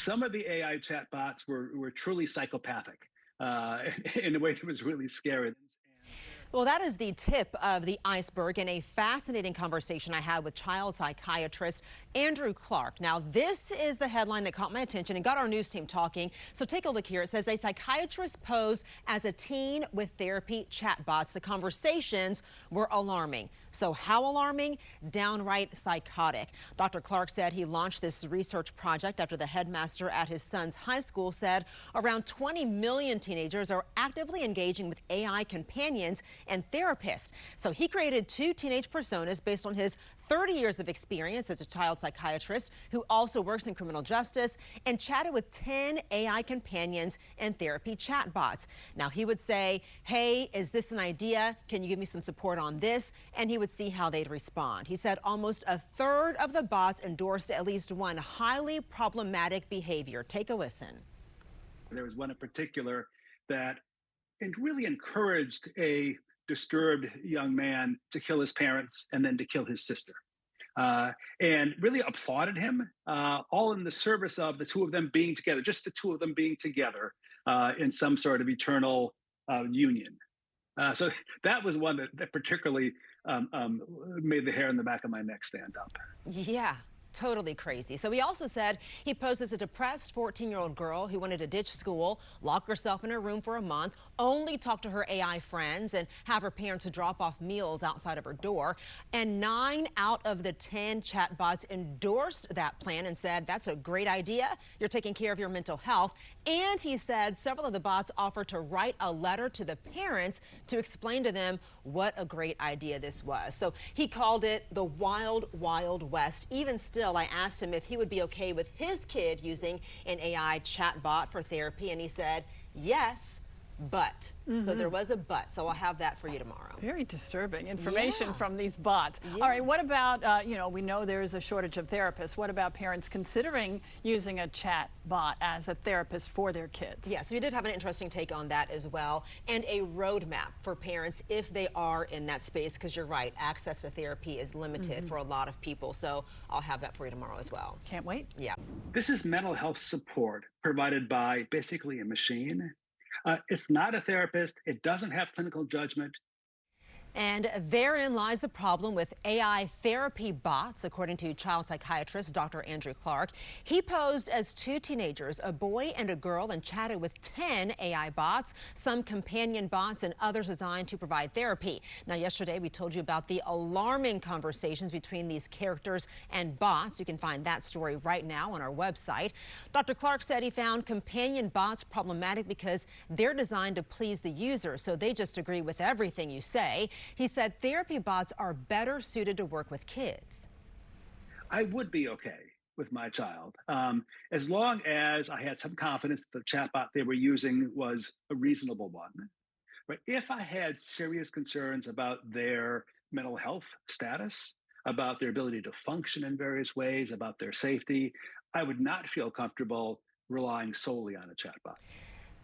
some of the AI chatbots were truly psychopathic in a way that was really scary. Well, that is the tip of the iceberg in a fascinating conversation I had with child psychiatrist Andrew Clark. Now, this is the headline that caught my attention and got our news team talking. So take a look here. It says a psychiatrist posed as a teen with therapy chatbots. The conversations were alarming. So how alarming? Downright psychotic. Dr. Clark said he launched this research project after the headmaster at his son's high school said around 20 million teenagers are actively engaging with AI companions and therapists. So he created two teenage personas based on his 30 years of experience as a child psychiatrist who also works in criminal justice, and chatted with 10 AI companions and therapy chatbots. Now he would say, hey, is this an idea? Can you give me some support on this? And he would see how they'd respond. He said almost a third of the bots endorsed at least one highly problematic behavior. Take a listen. There was one in particular that really encouraged a disturbed young man to kill his parents and then to kill his sister, and really applauded him, all in the service of the two of them being together, just the two of them being together in some sort of eternal union. So that was one that particularly made the hair on the back of my neck stand up. Yeah. Totally crazy. So he also said he posed as a depressed 14-year-old girl who wanted to ditch school, lock herself in her room for a month, only talk to her AI friends, and have her parents drop off meals outside of her door. And 9 out of the 10 chatbots endorsed that plan and said, that's a great idea. You're taking care of your mental health. And he said several of the bots offered to write a letter to the parents to explain to them what a great idea this was. So he called it the Wild, Wild West. Even still, I asked him if he would be okay with his kid using an AI chatbot for therapy, and he said yes, but. So there was a but. So I'll have that for you tomorrow. Very disturbing information from these bots. All right, what about, we know there's a shortage of therapists. What about parents considering using a chat bot as a therapist for their kids? Yeah, so you did have an interesting take on that as well, and a roadmap for parents if they are in that space, because you're right, access to therapy is limited for a lot of people. So I'll have that for you tomorrow as well. Can't wait. Yeah. This is mental health support provided by basically a machine. It's not a therapist. It doesn't have clinical judgment. And therein lies the problem with AI therapy bots, according to child psychiatrist Dr. Andrew Clark. He posed as two teenagers, a boy and a girl, and chatted with 10 AI bots, some companion bots and others designed to provide therapy. Now, yesterday we told you about the alarming conversations between these characters and bots. You can find that story right now on our website. Dr. Clark said he found companion bots problematic because they're designed to please the user, so they just agree with everything you say. He said therapy bots are better suited to work with kids. I would be okay with my child as long as I had some confidence that the chatbot they were using was a reasonable one. But if I had serious concerns about their mental health status, about their ability to function in various ways, about their safety, I would not feel comfortable relying solely on a chatbot.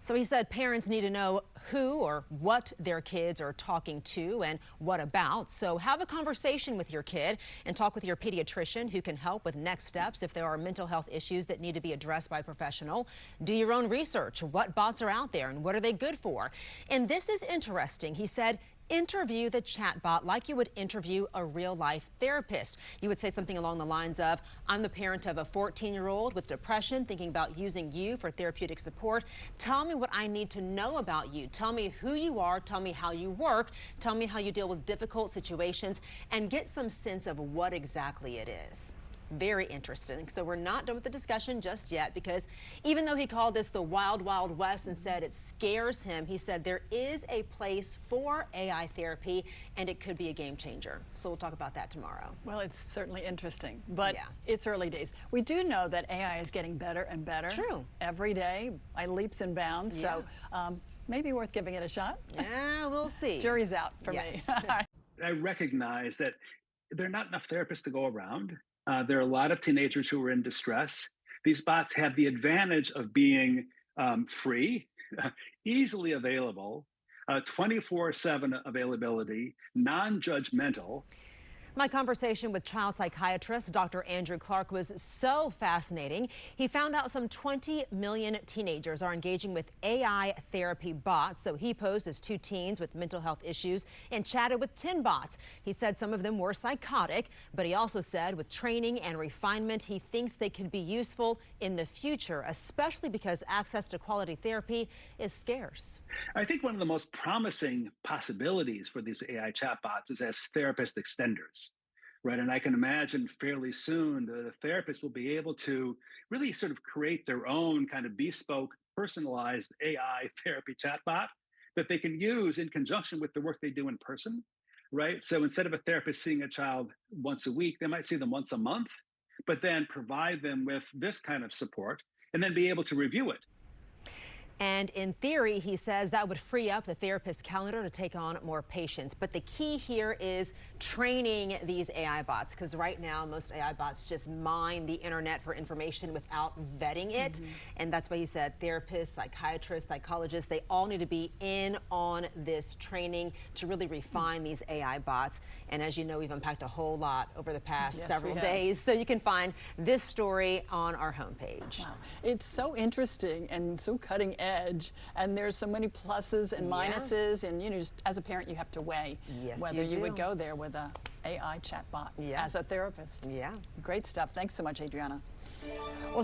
So he said parents need to know who or what their kids are talking to and what about. So have a conversation with your kid and talk with your pediatrician who can help with next steps if there are mental health issues that need to be addressed by a professional. Do your own research. What bots are out there and what are they good for? And this is interesting. He said interview the chatbot like you would interview a real-life therapist. You would say something along the lines of, I'm the parent of a 14-year-old with depression thinking about using you for therapeutic support. Tell me what I need to know about you. Tell me who you are. Tell me how you work. Tell me how you deal with difficult situations, and get some sense of what exactly it is. Very interesting. So we're not done with the discussion just yet, because even though he called this the Wild, Wild West and said it scares him, he said there is a place for AI therapy and it could be a game changer. So we'll talk about that tomorrow. Well, it's certainly interesting, but it's early days. We do know that AI is getting better and better. True. Every day, by leaps and bounds. So maybe worth giving it a shot. Yeah, we'll see. Jury's out for me. I recognize that there are not enough therapists to go around. There are a lot of teenagers who are in distress. These bots have the advantage of being free, easily available, 24/7 availability, non-judgmental. My conversation with child psychiatrist Dr. Andrew Clark was so fascinating. He found out some 20 million teenagers are engaging with AI therapy bots. So he posed as 2 teens with mental health issues and chatted with 10 bots. He said some of them were psychotic, but he also said with training and refinement, he thinks they could be useful in the future, especially because access to quality therapy is scarce. I think one of the most promising possibilities for these AI chatbots is as therapist extenders, right? And I can imagine fairly soon the therapists will be able to really sort of create their own kind of bespoke, personalized AI therapy chatbot that they can use in conjunction with the work they do in person, right? So instead of a therapist seeing a child once a week, they might see them once a month, but then provide them with this kind of support and then be able to review it. And in theory, he says that would free up the therapist's calendar to take on more patients. But the key here is training these AI bots, because right now most AI bots just mine the internet for information without vetting it. And that's why he said therapists, psychiatrists, psychologists, they all need to be in on this training to really refine these AI bots. And as you know, we've unpacked a whole lot over the past several days. So you can find this story on our homepage. Wow. It's so interesting and so cutting edge, and there's so many pluses and minuses, and you know, just as a parent you have to weigh whether you would go there with a AI chatbot as a therapist. Yeah. Great stuff. Thanks so much, Adriana. Well,